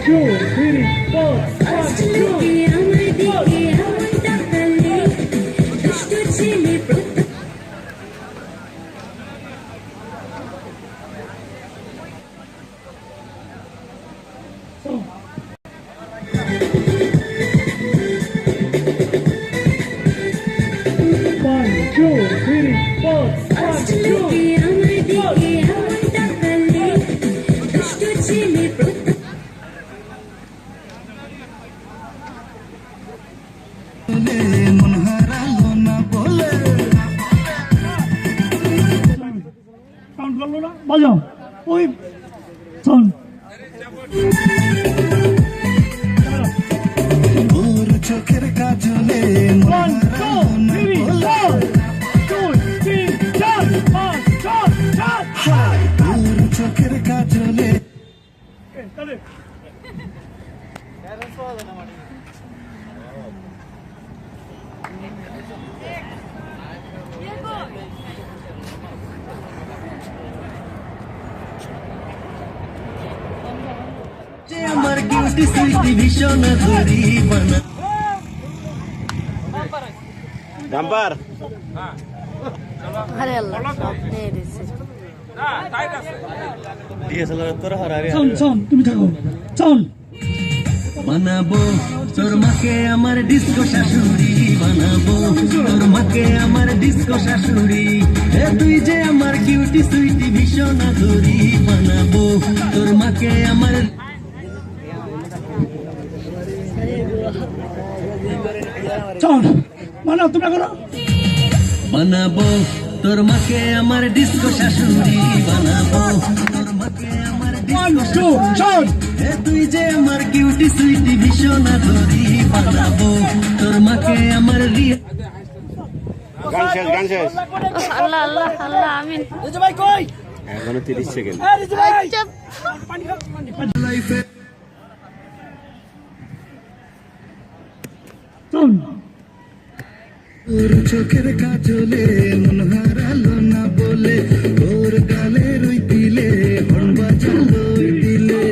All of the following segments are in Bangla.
two, three, four, one, two. One, two, three, four, one, two. Count করলো না বাজাও ওই শোন ওর চোখের কাজলে One, two, three, four. Two, three, four, five, four, five. ওর চোখের কাজলে তাহলে আমার কিউটি সুইটি ভীষণ ধরি বানা ডাম্পার আরে আল্লাহ সব নিয়ে দিচ্ছে ডিএসএলআর তোর হারারে শোন শোন তুমি থাকো শোন বানাবো তোর মাকে আমার ডিস্কো শাশুড়ি বানাবো তোর মাকে আমার ডিস্কো শাশুড়ি এ তুই যে আমার কিউটি সুইটি ভীষণ ধরি বানাবো তোর মাকে আমার শোন মানো তোমরা করো বানাবো তোর মাকে আমার ডিস্কো শাশুড়ি বানাবো তোর মাকে আমার One, ডিস্কো two, শোন এ তুই যে আমার কিউটি সুইটি ভীষণ ধরি বানাবো তোর মাকে আমার গান শেষ আল্লাহ আল্লাহ আল্লাহ আমিন এখনো 30 সেকেন্ড চুপ লাইফে শোন ওর চোখের কাজলে মন হারালো না বলে ওর গালের ওই দিলে হর্ন বাজালো ওই দিলে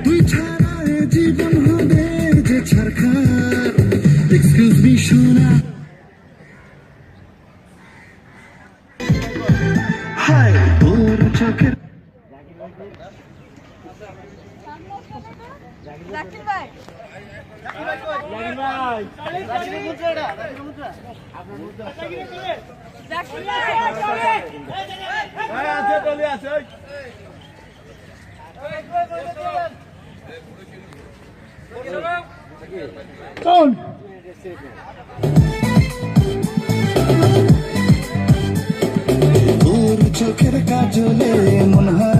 তুই ছাড়া এ জীবন হবে যে ছারখার এক্সকিউজ মি সোনা হাই ওর চোখের শোন ওর চোখের কাজলে মন হারালো